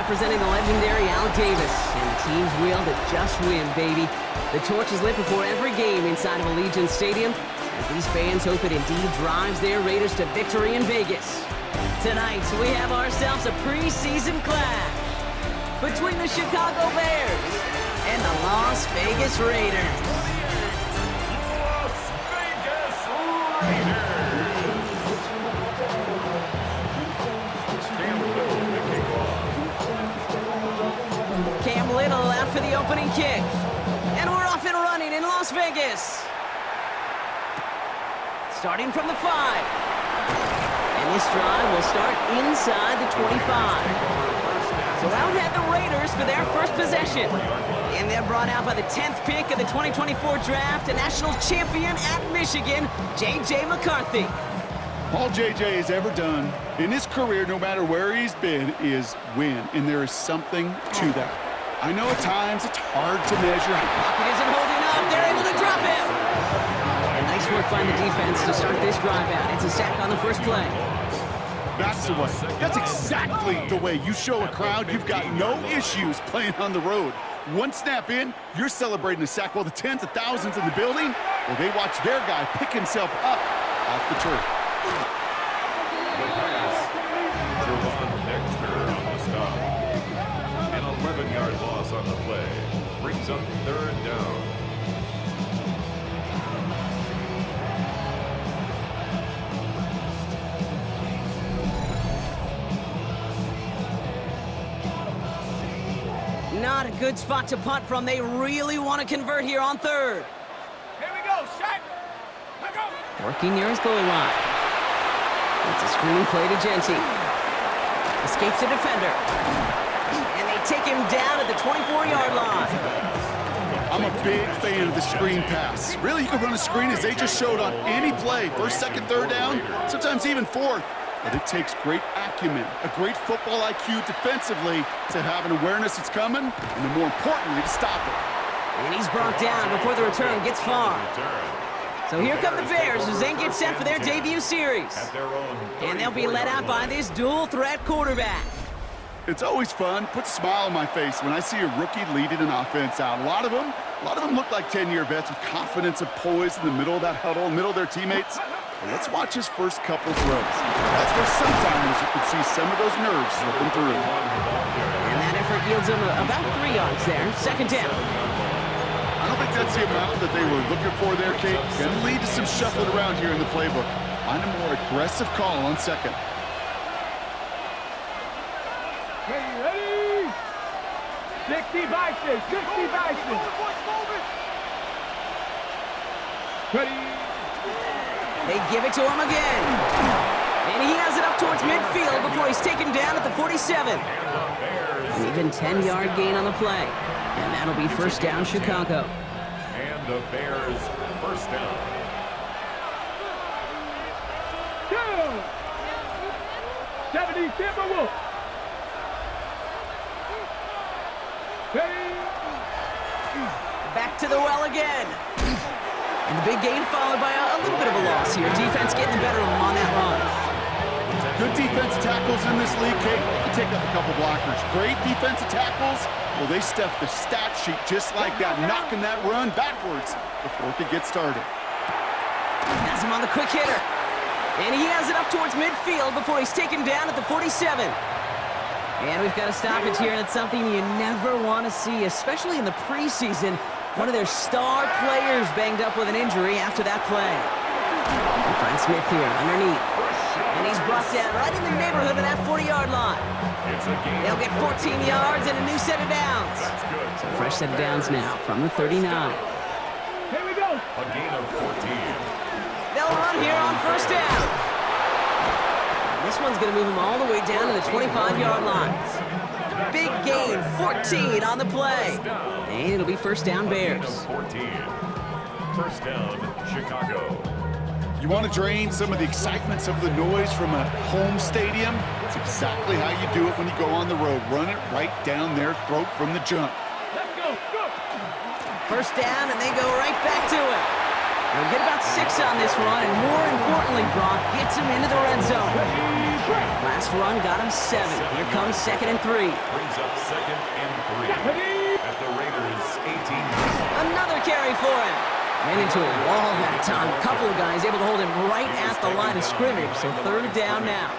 representing the legendary Al Davis. And the team's will to just win, baby. The torch is lit before every game inside of Allegiant Stadium, as these fans hope it indeed drives their Raiders to victory in Vegas. Tonight, we have ourselves a preseason clash between the Chicago Bears and the Las Vegas Raiders. Las Vegas Raiders. Cam Little out for the opening kick. And we're off and running in Las Vegas. Starting from the 5. And this drive will start inside the 25. So out head the Raiders for their first possession. And they're brought out by the 10th pick of the 2024 draft, a national champion at Michigan, J.J. McCarthy. All J.J. has ever done in his career, no matter where he's been, is win. And there is something to that. I know at times it's hard to measure. Pocket isn't holding up. They're able to drop him. And nice work by the defense to start this drive out. It's a sack on the first play. That's the way. That's exactly the way you show a crowd you've got no issues playing on the road. One snap in, you're celebrating a sack while the tens of thousands in the building, well, they watch their guy pick himself up off the turf. The pass. Javon Dexter on the stop. An 11-yard loss on the play. Brings up 3rd down. Not a good spot to punt from. They really want to convert here on 3rd. Here we go, shot. Go. Working near his goal line. It's a screen play to Genty. Escapes the defender. And they take him down at the 24-yard line. I'm a big fan of the screen pass. Really, you can run a screen as they just showed on any play. 1st, 2nd, 3rd down, sometimes even 4th. But it takes great acumen, a great football IQ defensively to have an awareness it's coming, and then more importantly, to stop it. And he's brought down before the return gets far. So here come the Bears as they get set for their debut series. And they'll be led out by this dual-threat quarterback. It's always fun, puts a smile on my face when I see a rookie leading an offense out. A lot of them look like 10-year vets with confidence and poise in the middle of that huddle, middle of their teammates. But let's watch his first couple throws. That's where sometimes you can see some of those nerves slipping through. And that effort yields him about 3 yards there. 2nd down. I don't think that's the amount that they were looking for there, Kate. Going to lead to some shuffling around here in the playbook. Find a more aggressive call on 2nd. Ready? 60 Bison, 60 Bison. Ready? They give it to him again. And he has it up towards midfield before he's taken down at the 47. An even 10-yard gain on the play. And that'll be 1st down, Chicago. And the Bears, 1st down. 70 Timberwolves. Back to the well again. And the big gain followed by a little bit of a loss here. Defense getting the better of him on that run. Good defensive tackles in this league, Kate. They can take up a couple blockers. Great defensive tackles. Well, they stuff the stat sheet just like that, knocking that run backwards before it could get started. Has him on the quick hitter. And he has it up towards midfield before he's taken down at the 47. And we've got a stoppage here, and it's something you never want to see, especially in the preseason. One of their star players banged up with an injury after that play. We find Smith here underneath. And he's brought down right in the neighborhood of that 40-yard line. They'll get 14 yards and a new set of downs. So a fresh set of downs now from the 39. Here we go. A gain of 14. They'll run here on 1st down. And this one's going to move him all the way down to the 25-yard line. Big gain, 14 on the play. And it'll be 1st down, Bears. 14. 1st down, Chicago. You want to drain some of the excitement, some of the noise from a home stadium? It's exactly how you do it when you go on the road. Run it right down their throat from the jump. Let's go. 1st down, and they go right back to it. We'll get about 6 on this run, and more importantly, Brock gets him into the red zone. Last run got him 7. Here comes 2nd and 3. Brings up 2nd and 3 at the Raiders' 18. Another carry for him. Ran into a wall that time. A couple of guys able to hold him right at the line of scrimmage, so 3rd down now.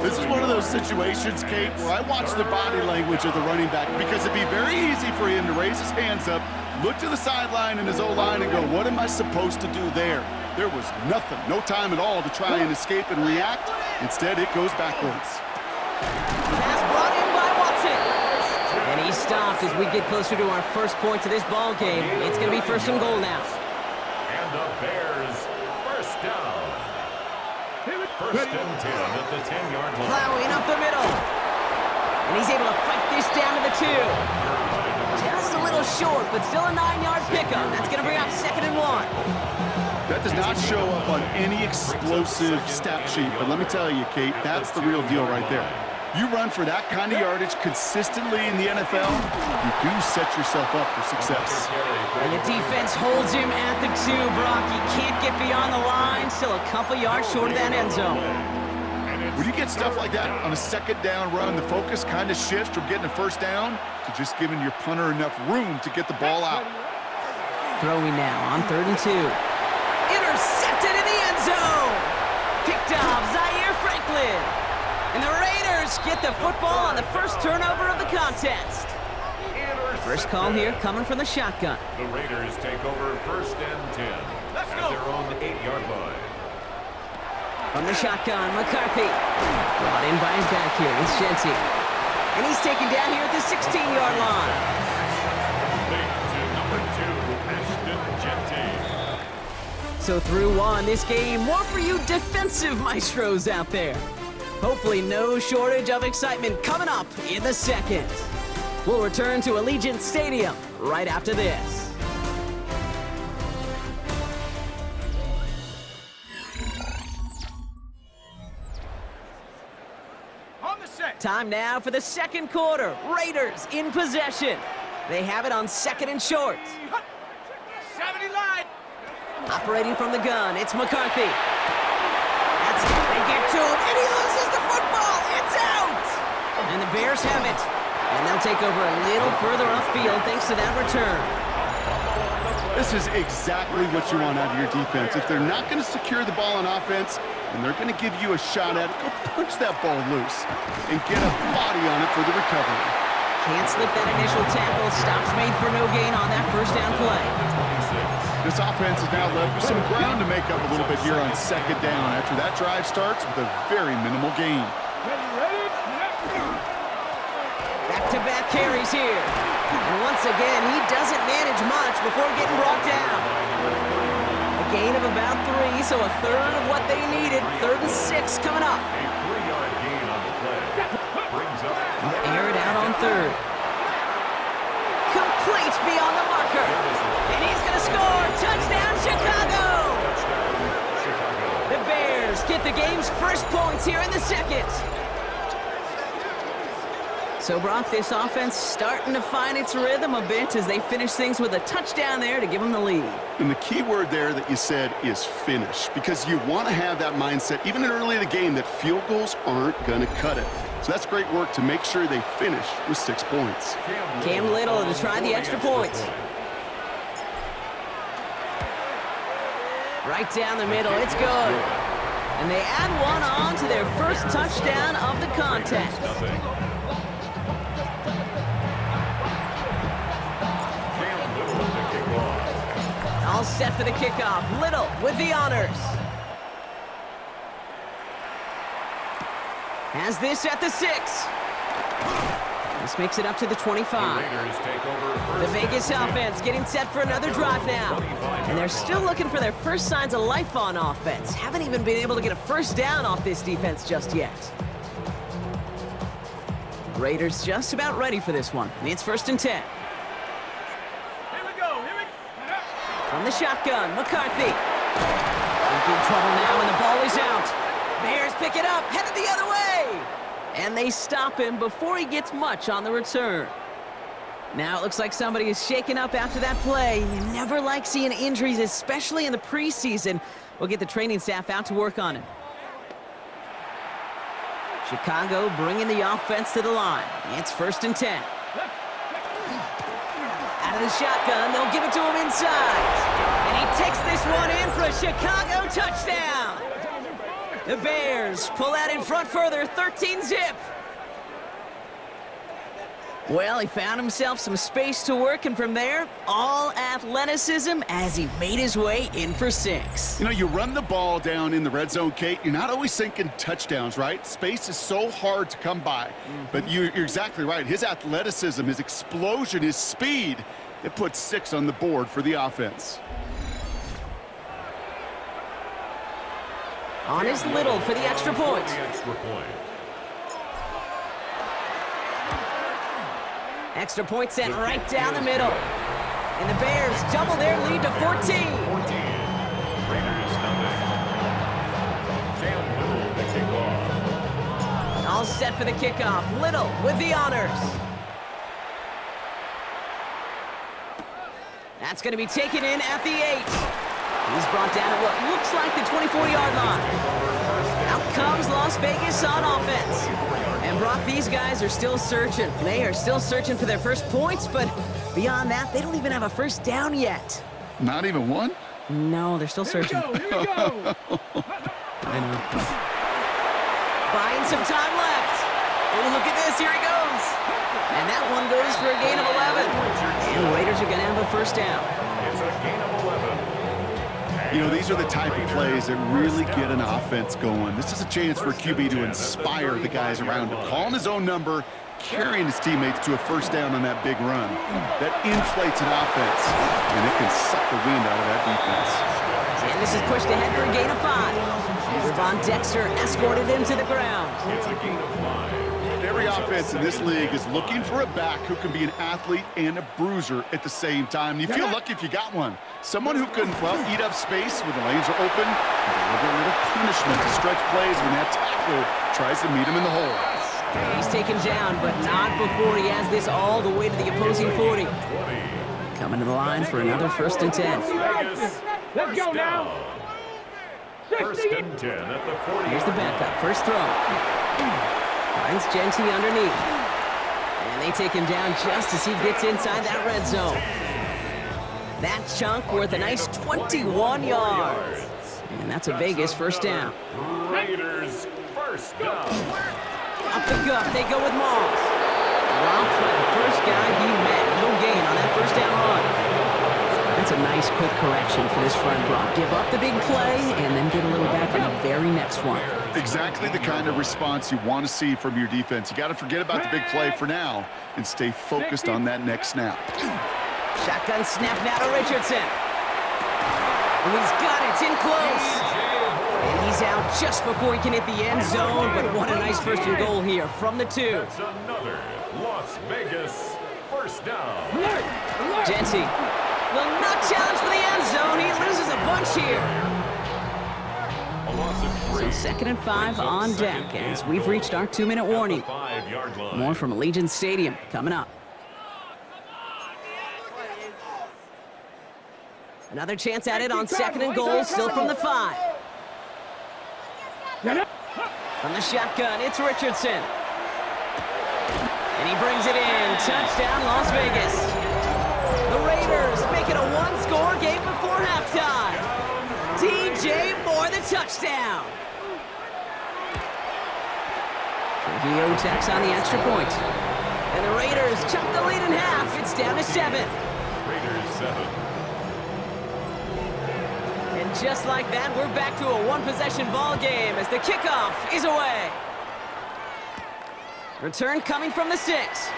This is one of those situations, Kate, where I watch the body language of the running back because it'd be very easy for him to raise his hands up, look to the sideline in his O-line and go, what am I supposed to do there? There was nothing, no time at all to try and escape and react. Instead, it goes backwards. Pass brought in by Watson. And he stopped as we get closer to our first point to this ball game. It's going to be 1st and goal now. And the Bears, first down. 1st and 10 at the 10-yard line. Plowing up the middle. And he's able to fight this down to the 2. Just a little short, but still a 9-yard pickup. That's going to bring up 2nd and 1. That does not show up on any explosive stat sheet, but let me tell you, Kate, that's the real deal right there. You run for that kind of yardage consistently in the NFL, you do set yourself up for success. And the defense holds him at the 2, Brock. He can't get beyond the line. Still a couple yards short of that end zone. When you get stuff like that on a 2nd down run, the focus kind of shifts from getting a 1st down to just giving your punter enough room to get the ball out. Throwing now on 3rd and 2. Intercepted in the end zone. Picked off Zaire Franklin. And the Raiders get the football on the first turnover of the contest. First call here coming from the shotgun. The Raiders take over 1st and 10 at their own 8-yard line. From the shotgun, McCarthy. Brought in by his back here, it's Genty. And he's taken down here at the 16-yard line. To number 2, Ashton Genty. So through 1, this game, more for you defensive maestros out there. Hopefully no shortage of excitement coming up in the 2nd. We'll return to Allegiant Stadium right after this. On the set. Time now for the 2nd quarter. Raiders in possession. They have it on 2nd and short. 70 line. Operating from the gun, it's McCarthy. That's they get to him, and he loses the football. It's out! And the Bears have it. And they'll take over a little further upfield thanks to that return. This is exactly what you want out of your defense. If they're not going to secure the ball on offense, and they're going to give you a shot at it, go punch that ball loose and get a body on it for the recovery. Can't slip that initial tackle. Stops made for no gain on that 1st down play. This offense is now left with some ground to make up a little bit here on 2nd down after that drive starts with a very minimal gain. Back-to-back carries here. And once again, he doesn't manage much before getting brought down. A gain of about 3, so a 3rd of what they needed. 3rd and 6 coming up. A 3-yard gain on the play. Brings up. Air it out on 3rd. Complete beyond the marker. And he's going to score. Touchdown, Chicago! The Bears get the game's first points here in the 2nd. So, Brock, this offense starting to find its rhythm a bit as they finish things with a touchdown there to give them the lead. And the key word there that you said is finish, because you want to have that mindset, even early in the game, that field goals aren't going to cut it. So that's great work to make sure they finish with 6 points. Cam Little to try the extra point. Right down the middle, it's good. And they add one on to their first touchdown of the contest. All set for the kickoff. Little with the honors. Has this at the 6. This makes it up to the 25. The Vegas offense getting set for another drive now. And they're still looking for their first signs of life on offense. Haven't even been able to get a first down off this defense just yet. Raiders just about ready for this one. It's 1st and 10. From the shotgun, McCarthy. In big trouble now, and the ball is out. Bears pick it up, headed the other way. And they stop him before he gets much on the return. Now it looks like somebody is shaken up after that play. You never like seeing injuries, especially in the preseason. We'll get the training staff out to work on it. Chicago bringing the offense to the line. It's 1st and 10. Out of the shotgun, they'll give it to him inside. And he takes this one in for a Chicago touchdown. The Bears pull out in front further, 13-zip. Well, he found himself some space to work, and from there, all athleticism as he made his way in for 6. You know, you run the ball down in the red zone, Kate, you're not always thinking touchdowns, right? Space is so hard to come by. But you're exactly right. His athleticism, his explosion, his speed, it puts 6 on the board for the offense. On is Little for the extra point. Extra point sent right down the middle. And the Bears double their lead to 14. All set for the kickoff. Little with the honors. That's going to be taken in at the 8. He's brought down at what looks like the 24-yard line. Out comes Las Vegas on offense. And Brock, these guys are still searching. They are still searching for their first points, but beyond that, they don't even have a first down yet. Not even one? No, they're still searching. Here we go. I know. Buying some time left. Oh, look at this. Here he goes. And that one goes for a gain of 11. And the Raiders are going to have a first down. It's a gain of 11. You know, these are the type of plays that really get an offense going. This is a chance for a QB to inspire the guys around him. Calling his own number, carrying his teammates to a first down on that big run. That inflates an offense, and it can suck the wind out of that defense. And this is pushed ahead for a gain of 5. Ravon Dexter escorted him to the ground. It's a gain of 5. Every offense in this league is looking for a back who can be an athlete and a bruiser at the same time. You feel lucky if you got one. Someone who can, well, eat up space when the lanes are open and deliver a little punishment to stretch plays when that tackler tries to meet him in the hole. And he's taken down, but not before he has this all the way to the opposing 40. Coming to the line for another 1st and 10. Let's go now. 1st and 10 at the 40. Here's the backup. First throw. Finds Genty underneath. And they take him down just as he gets inside that red zone. That chunk worth a nice 21 yards. And that's a Vegas first down. Raiders first down. Up the gut, they go with Moss. Dropped by the first guy he met. No gain on that first down run. That's a nice quick correction for this front block. Give up the big play and then get a little back on the very next one. Exactly the kind of response you want to see from your defense. You got to forget about the big play for now and stay focused on that next snap. Shotgun snap now to Richardson. And he's got it. It's in close. And he's out just before he can hit the end zone. But what a nice first and goal here from the 2. That's another Las Vegas first down. Genty will not challenge for the end zone. He loses a bunch here. A loss of 3. So 2nd and 5 on deck as we've reached our 2-minute warning. 5-yard line. More from Allegiant Stadium coming up. Another chance at it on 2nd and goal, still from the 5. From the shotgun, it's Richardson. And he brings it in. Touchdown, Las Vegas. The Raiders make it a one-score game before halftime. DJ Moore, the touchdown. Trujillo tacks on the extra point. And the Raiders chunk the lead in half. It's down to 7. Raiders 7. And just like that, we're back to a one-possession ball game as the kickoff is away. Return coming from the 6.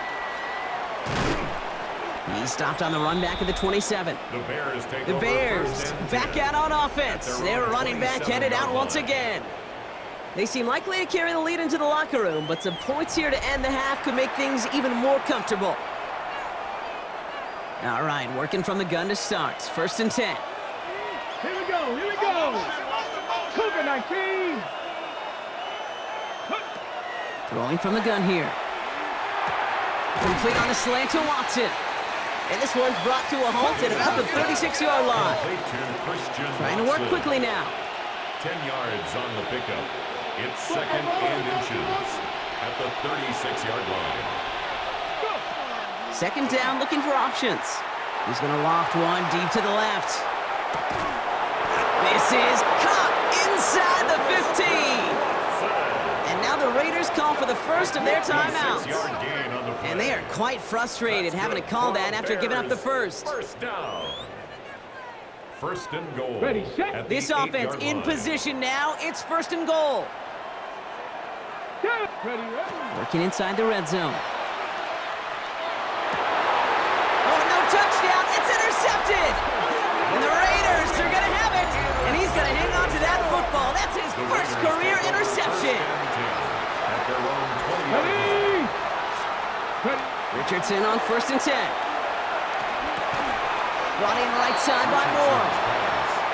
He stopped on the run back at the 27. The Bears back out on offense. Their running back headed out once again. They seem likely to carry the lead into the locker room, but some points here to end the half could make things even more comfortable. All right, working from the gun to start. 1st and 10. Here we go. Cougar 19. Throwing from the gun here. Complete on the slant to Watson. And this one's brought to a halt at about the 36-yard line. Trying to work quickly now. 10 yards on the pickup. It's second and inches at the 36-yard line. Second down, looking for options. He's going to loft one deep to the left. This is caught inside the 15. And now the Raiders call for the first of their timeouts. And they are quite frustrated having to call that after giving up the first. First down. First and goal. Ready, set. This offense in position now. It's first and goal. Ready, ready. Working inside the red zone. Oh, no touchdown. It's intercepted. And the Raiders are going to have it. And he's going to hang on to that football. That's his first career interception. Ready. Ready. Richardson on first and 10. Brought in right side by Moore.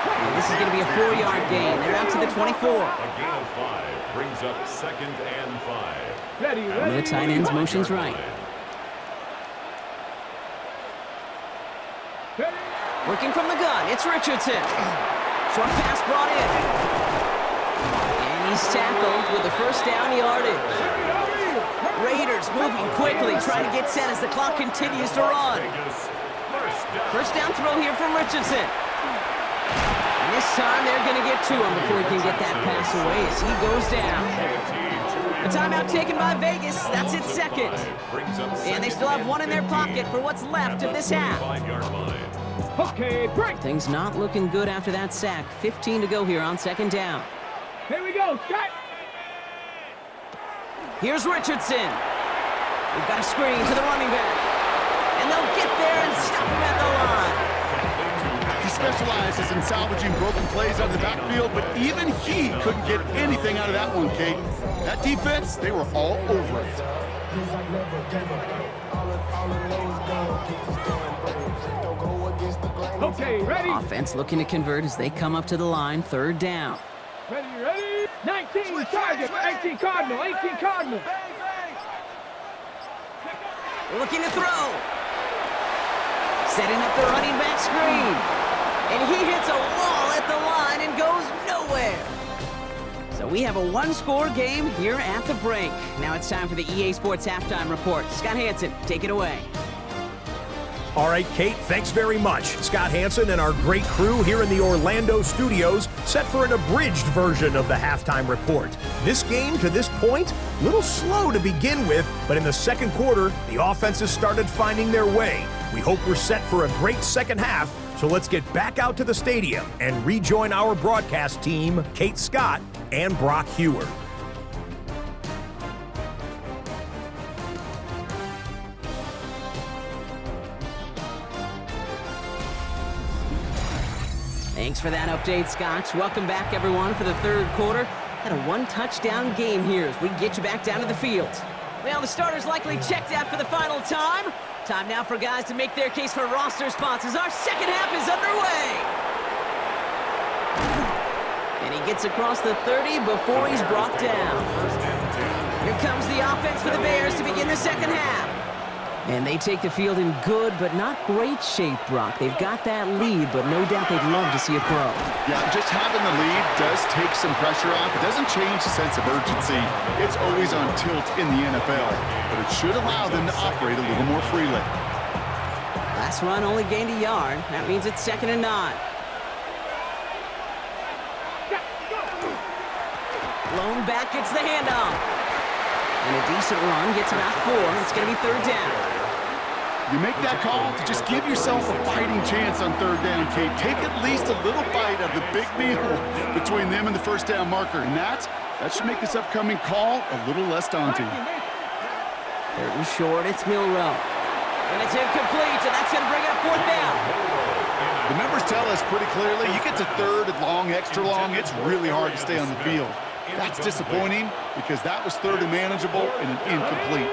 And this is going to be a 4-yard gain. They're out to the 24. A gain of 5 brings up second and 5. Ready, And ready. the tight end's motion's right. Ready. Working from the gun, it's Richardson. Short pass brought in. And he's tackled with the first down yardage. Raiders moving quickly, trying to get set as the clock continues to run. First down throw here from Richardson. And this time they're going to get to him before he can get that pass away as he goes down. A timeout taken by Vegas. That's its second. And they still have one in their pocket for what's left of this half. Okay, break. Things not looking good after that sack. 15 to go here on second down. Here we go, set. Here's Richardson. We've got a screen to the running back. And they'll get there and stop him at the line. He specializes in salvaging broken plays out of the backfield, but even he couldn't get anything out of that one, Kate. That defense, they were all over it. Okay, ready. Offense looking to convert as they come up to the line, third down. Ready, ready. 19 target, 18 Cardinal, 18 Cardinal. Looking to throw. Setting up the running back screen. And he hits a wall at the line and goes nowhere. So we have a one-score game here at the break. Now it's time for the EA Sports Halftime Report. Scott Hansen, take it away. All right, Kate, thanks very much. Scott Hansen and our great crew here in the Orlando studios set for an abridged version of the halftime report. This game, to this point, a little slow to begin with, but in the second quarter, the offenses started finding their way. We hope we're set for a great second half, so let's get back out to the stadium and rejoin our broadcast team, Kate Scott and Brock Hewer. Thanks for that update, Scott. Welcome back, everyone, for the third quarter. Had a one-touchdown game here as we get you back down to the field. Well, the starters likely checked out for the final time. Time now for guys to make their case for roster spots as our second half is underway. And he gets across the 30 before he's brought down. Here comes the offense for the Bears to begin the second half. And they take the field in good but not great shape, Brock. They've got that lead, but no doubt they'd love to see it grow. Yeah, just having the lead does take some pressure off. It doesn't change the sense of urgency. It's always on tilt in the NFL, but it should allow them to operate a little more freely. Last run only gained a yard. That means it's 2nd and 9. Blown back gets the handoff. And a decent run gets about 4. It's going to be third down. You make that call to just give yourself a fighting chance on third down, Kate. Take at least a little bite of the big meal between them and the first down marker. And that should make this upcoming call a little less daunting. Third and short, it's Milrow. And it's incomplete, and that's going to bring up fourth down. The numbers tell us pretty clearly, you get to third and long, extra long, it's really hard to stay on the field. That's disappointing because that was third and manageable and an incomplete.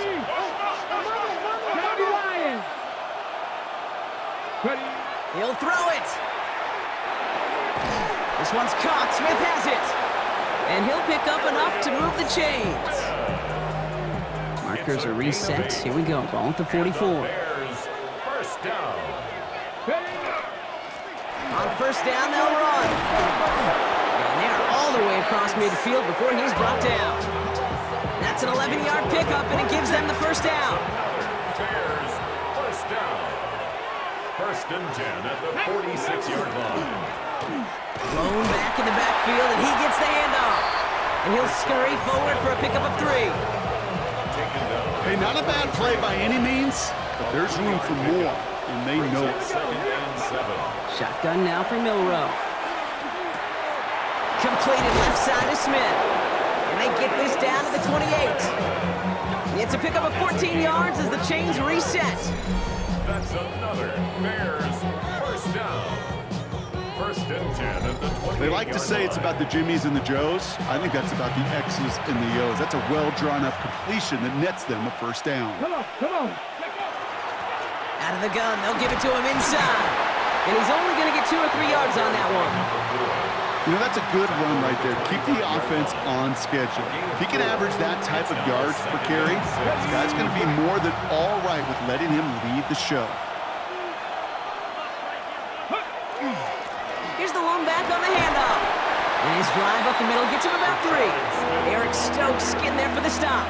He'll throw it. This one's caught. Smith has it. And he'll pick up enough to move the chains. Markers are reset. Here we go. Ball at the 44. First down. On first down, they'll run. And they're all the way across midfield before he's brought down. That's an 11-yard pickup, and it gives them the first down. Bears, first down. First and 10 at the 46-yard line. Blown back in the backfield, and he gets the handoff. And he'll scurry forward for a pickup of 3. Hey, not a bad play by any means, but there's room for more, and they know it. Second and 7. Shotgun now for Milrow. Completed left side to Smith. And they get this down to the 28. It's a pickup of 14 yards as the chains reset. That's another Bears first down. First and 10 at the 20. They like to say it's about the Jimmies and the Joes. I think that's about the X's and the O's. That's a well-drawn-up completion that nets them a first down. Come on. Out of the gun, they'll give it to him inside. And he's only going to get 2 or 3 yards on that one. You know, that's a good run right there. Keep the offense on schedule. If he can average that type of yards per carry, this guy's going to be more than all right with letting him lead the show. Here's the lone back on the handoff. And his drive up the middle gets him about 3. Eric Stokes getting there for the stop.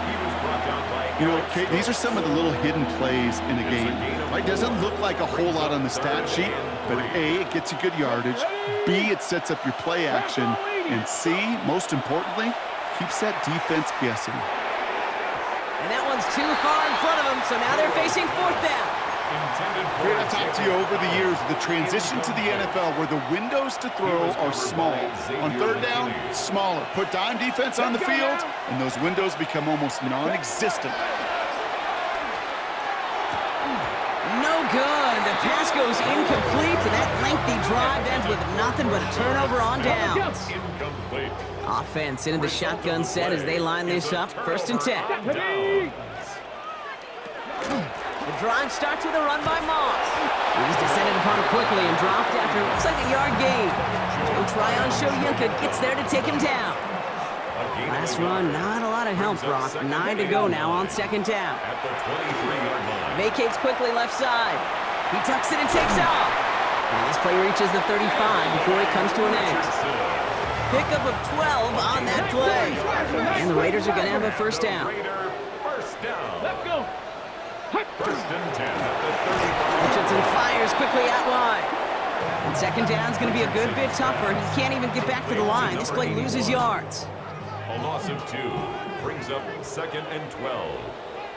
You know, Kate, these are some of the little hidden plays in a game. Right? Doesn't look like a whole lot on the stat sheet, but A, it gets you good yardage. B, it sets up your play action. And C, most importantly, keeps that defense guessing. And that one's too far in front of him, so now they're facing 4th down. Great, I've talked to you over the years, the transition to the NFL where the windows to throw are small. On third down, smaller. Put dime defense on the field, and those windows become almost non-existent. No good. The pass goes incomplete, and that lengthy drive ends with nothing but a turnover on downs. Incomplete. Offense into the shotgun set as they line this up. First and 10. The drive starts with a run by Moss. He's descended upon him quickly and dropped after looks like a yard gain. Joe Tryon Shoyinka gets there to take him down. Last run, not a lot of help, Brock. 9 to go now on second down. At the 23-yard line. Vacates quickly left side. He tucks it and takes off. And this play reaches the 35 before it comes to an end. Pickup of 12 on that play. And the Raiders are going to have a first down. Raider, first down. Let's go. First and 10 at the 35. Richardson fires quickly out wide. And second down's going to be a good bit tougher. He can't even get back to the line. This play loses yards. A loss of 2 brings up second and 12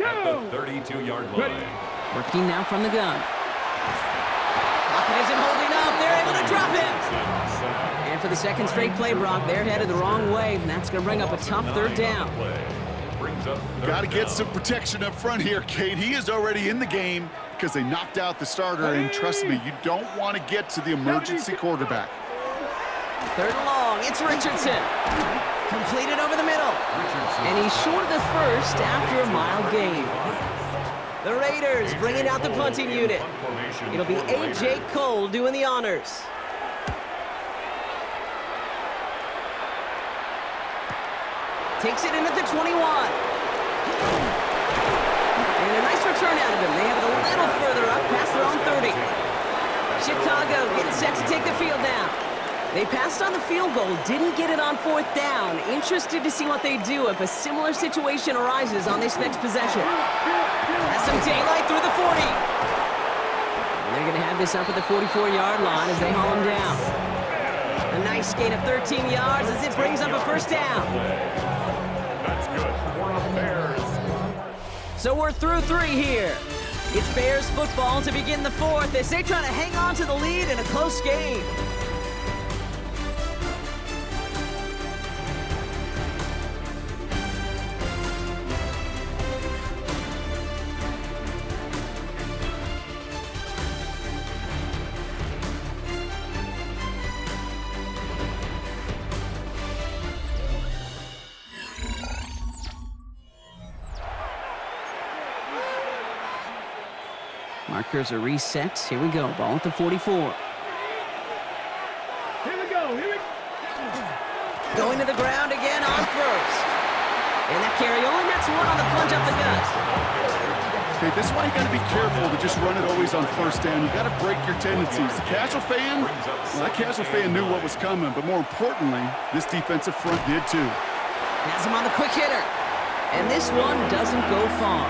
at the 32-yard line. Working now from the gun. Lockett isn't holding up. They're able to drop him. And for the second straight play, Brock, they're headed the wrong way, and that's going to bring up a tough third down. Got to get some protection up front here, Kate. He is already in the game because they knocked out the starter, and trust me, you don't want to get to the emergency quarterback. Third and long, it's Richardson. Completed over the middle. And he's short of the first after a mild gain. The Raiders bringing out the punting unit. It'll be A.J. Cole doing the honors. Takes it in at the 21. And a nice return out of him. They have it a little further up past their own 30. Chicago getting set to take the field now. They passed on the field goal, didn't get it on 4th down. Interested to see what they do if a similar situation arises on this next possession. Has some daylight through the 40. And they're going to have this up at the 44-yard line as they haul him down. A nice gain of 13 yards as it brings up a first down. That's good for the Bears. So we're through 3 here. It's Bears football to begin the 4th as they try to hang on to the lead in a close game. Markers are reset. Here we go. Ball at the 44. Here we go. Going to the ground again on first. And that carry only nets 1 on the plunge up the gut. Okay, this is why you got to be careful to just run it always on first down. You got to break your tendencies. The casual fan, well, that casual fan knew what was coming, but more importantly, this defensive front did too. Has him on the quick hitter. And this one doesn't go far.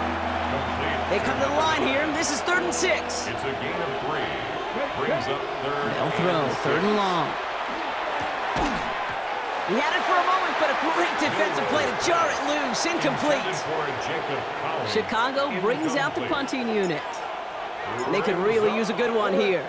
They come to the line here. This is 3rd and 6. It's a gain of 3. Brings up 3rd. They'll throw, 3rd and long. He had it for a moment, but a great defensive play to jar it loose. Incomplete. Chicago brings out the punting unit. And they could really use a good one here.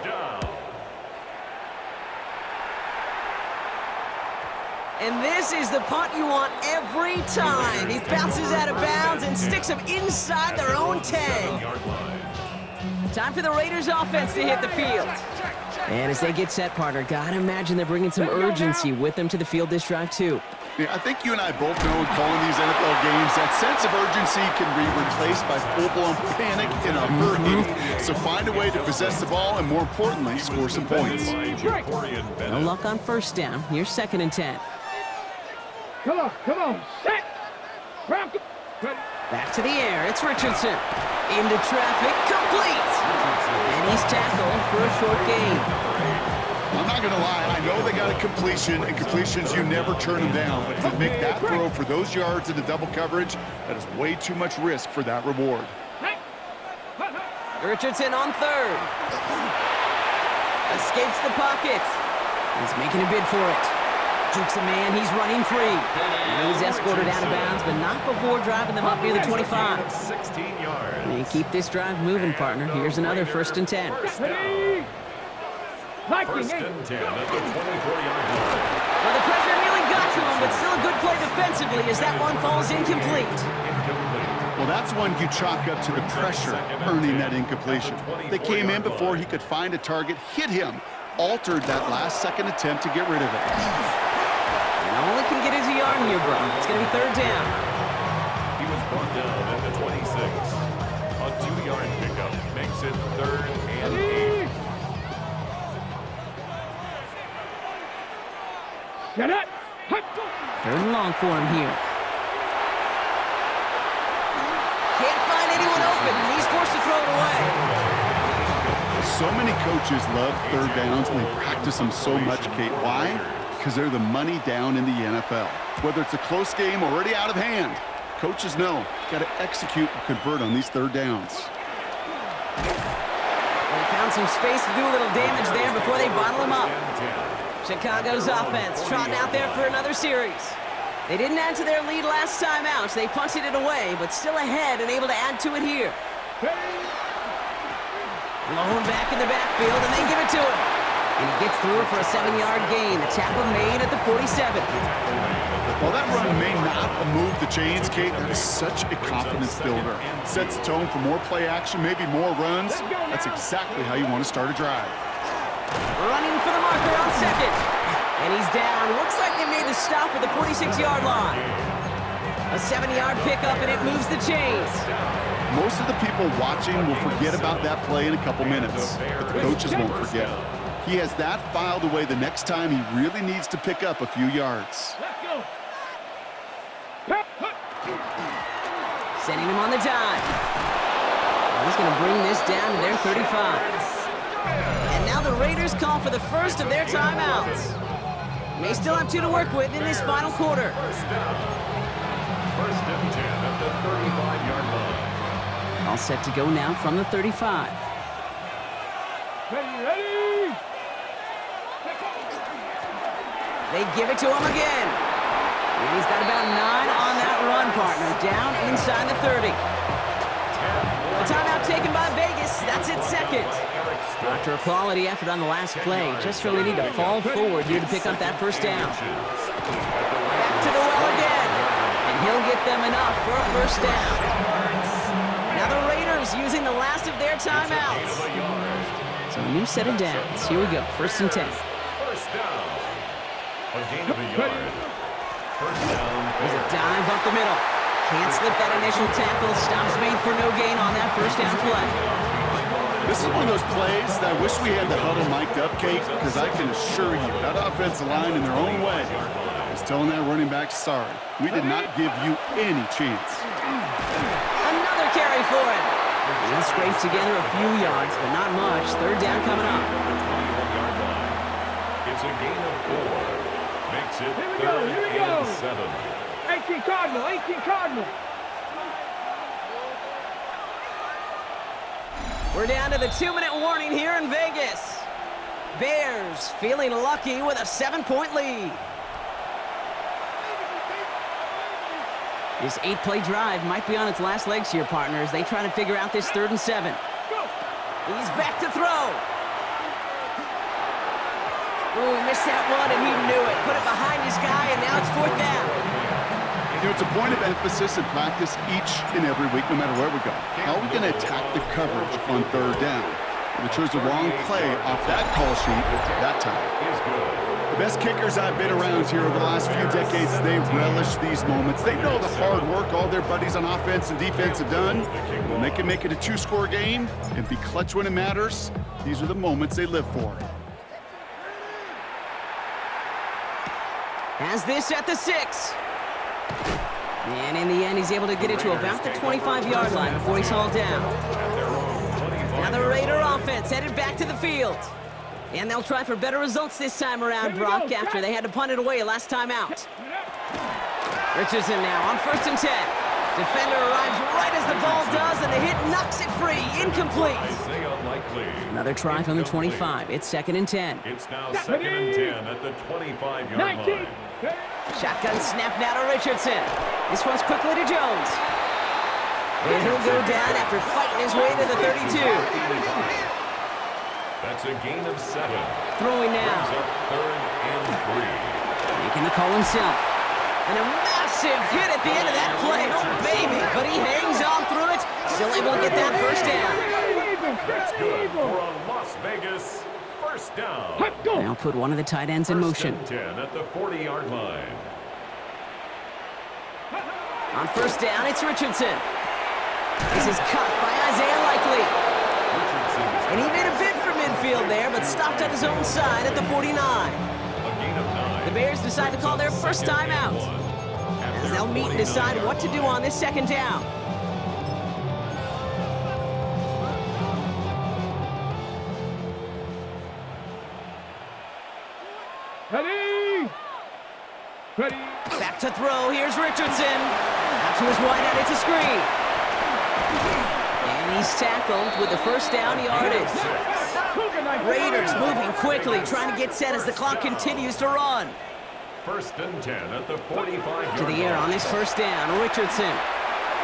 And this is the punt you want every time. He bounces out of bounds and sticks them inside their own 10. Time for the Raiders offense to hit the field. And as they get set, partner, gotta imagine they're bringing some urgency with them to the field this drive, too. Yeah, I think you and I both know in calling these NFL games that sense of urgency can be replaced by full-blown panic in a hurry. So find a way to possess the ball and, more importantly, score some points. No luck on first down. Here's 2nd and 10. Come on, set. Back to the air. It's Richardson. Into traffic. Complete. And he's tackled for a short gain. I'm not going to lie. I know they got a completion, and completions, you never turn them down. But to make that throw for those yards into double coverage, that is way too much risk for that reward. Richardson on 3rd. Escapes the pocket. He's making a bid for it. Jukes a man, he's running free. And he's escorted out of bounds, but not before driving them up near the 25. 16 yards. And keep this drive moving, partner. Here's another 1st and 10. First and 10 at the 24-yard line. Well, the pressure nearly got to him, but still a good play defensively as that one falls incomplete. Well, that's one you chalk up to the pressure earning that incompletion. They came in before he could find a target, hit him, altered that last-second attempt to get rid of it. And all he can get is a yard here, bro. It's going to be 3rd down. He was brought down at the 26. A 2-yard pickup makes it 3rd and 8. Get it. 3rd and long for him here. Can't find anyone open. He's forced to throw it away. So many coaches love 3rd downs, and they practice them so much, Kate. Why? Because they're the money down in the NFL. Whether it's a close game already out of hand, coaches know got to execute and convert on these 3rd downs. They found some space to do a little damage there before they bottle him up. Chicago's offense trotting out there for another series. They didn't add to their lead last time out, so they punted it away, but still ahead and able to add to it here. Blown back in the backfield, and they give it to him. And he gets through for a 7-yard gain. The tackle made at the 47. While that run may not move the chains, Kate, that is such a confidence builder. Sets the tone for more play action, maybe more runs. That's exactly how you want to start a drive. Running for the marker on 2nd. And he's down. Looks like they made the stop at the 46-yard line. A 7-yard pickup, and it moves the chains. Most of the people watching will forget about that play in a couple minutes, but the coaches won't forget. He has that filed away the next time he really needs to pick up a few yards. Sending him on the dive. He's going to bring this down to their 35. And now the Raiders call for the first of their timeouts. May still have 2 to work with in this final quarter. First and 10 at the 35-yard line. All set to go now from the 35. Ready. They give it to him again. And he's got about 9 on that run, partner. Down inside the 30. A timeout taken by Vegas. That's its 2nd. After a quality effort on the last play, just really need to fall forward here to pick up that first down. Back to the well again. And he'll get them enough for a first down. Now the Raiders using the last of their timeouts. So a new set of downs. Here we go. 1st and 10. First down. A gain of a yard. First down. There's a dive up the middle. Can't slip that initial tackle. Stops made for no gain on that first down play. This is one of those plays that I wish we had the huddle mic'd up, Kate, because I can assure you that offensive line in their own way is telling that running back, sorry, we did not give you any chance. Another carry for him. He'll scrape together a few yards, but not much. Third down coming up. It's a gain of 4. Makes it Here we go, here we go. 7. 18 Cardinal, 18 Cardinal. We're down to the 2-minute warning here in Vegas. Bears feeling lucky with a 7-point lead. This 8-play drive might be on its last legs here, partners. They try to figure out this 3rd and 7. He's back to throw. Ooh, he missed that one, and he knew it. Put it behind his guy, and now it's 4th down. You know, it's a point of emphasis in practice each and every week, no matter where we go. How are we going to attack the coverage on 3rd down? We chose the wrong play off that call sheet that time. The best kickers I've been around here over the last few decades, they relish these moments. They know the hard work all their buddies on offense and defense have done. When they can make it a 2-score game and be clutch when it matters, these are the moments they live for. Has this at the 6. And in the end, he's able to get it to about the 25-yard line before he's hauled down. Now the Raider offense headed back to the field. And they'll try for better results this time around, Brock, after they had to punt it away last time out. Richardson now on 1st and 10. Defender arrives right as the ball does, and the hit knocks it free. Incomplete. Another try from the 25. It's 2nd and 10. It's now 2nd and 10 at the 25-yard line. Shotgun snap now to Richardson. This one's quickly to Jones. And he'll go down after fighting his way to the 32. That's a gain of 7. Throwing now. Up 3rd and 3. Making the call himself. And a massive hit at the end of that play. Oh, baby. But he hangs on through it. Still able to get that 1st down. That's good for a Las Vegas 1st down. Now put one of the tight ends in motion. 10 at the 40-yard line. On 1st down, it's Richardson. This is caught by Isaiah Likely. And he made a bid for midfield there, but stopped on his own side at the 49. The Bears decide to call their first timeout, as they'll meet and decide what to do on this 2nd down. Ready? Ready? Back to throw. Here's Richardson. Out to his wideout. It's a screen. And he's tackled with the 1st down yardage. Raiders moving quickly, trying to get set as the clock continues to run. 1st and 10 at the 45-yard To the air on this 1st down. Richardson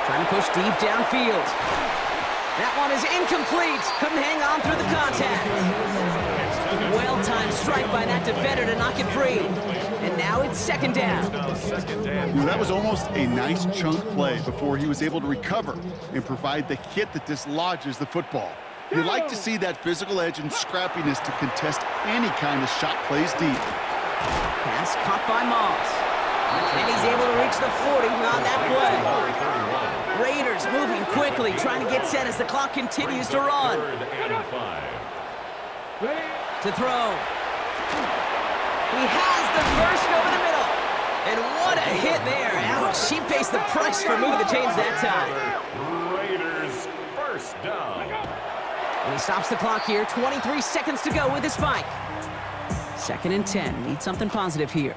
trying to push deep downfield. That one is incomplete. Couldn't hang on through the contact. Well-timed strike by that defender to knock it free. And now it's 2nd down. You know, that was almost a nice chunk play before he was able to recover and provide the hit that dislodges the football. You like to see that physical edge and scrappiness to contest any kind of shot plays deep. Pass caught by Moss. And he's able to reach the 40 on that play. Raiders moving quickly, trying to get set as the clock continues to run. 3rd and 5. To throw. He has the 1st over the middle. And what a hit there. Ouch, he pays the price for moving the chains that time. Raiders 1st down. And he stops the clock here. 23 seconds to go with the spike. 2nd and 10. Need something positive here.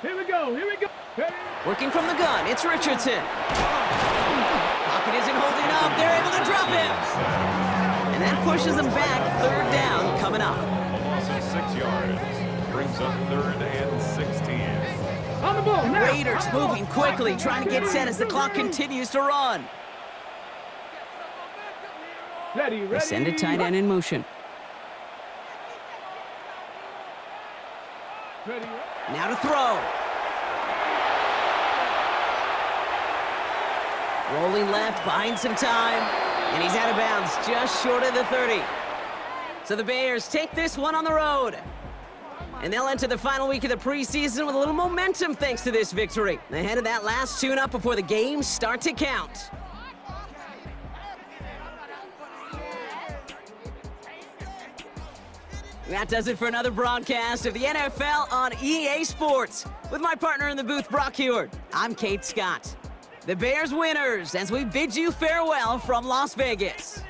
Here we go, here we go. Ready? Working from the gun, it's Richardson. Pocket isn't holding up. They're able to drop him. And that pushes them back. 3rd down coming up. A loss of 6 yards. Brings up 3rd and 16. On the ball, now. Raiders moving quickly, trying to get set as the clock continues to run. Ready, They ready. send a tight end in motion. Ready. Now to throw. Rolling left, buying some time. And he's out of bounds, just short of the 30. So the Bears take this one on the road. And they'll enter the final week of the preseason with a little momentum thanks to this victory. Ahead of that last tune-up before the games start to count. That does it for another broadcast of the NFL on EA Sports. With my partner in the booth, Brock Heward, I'm Kate Scott. The Bears winners as we bid you farewell from Las Vegas.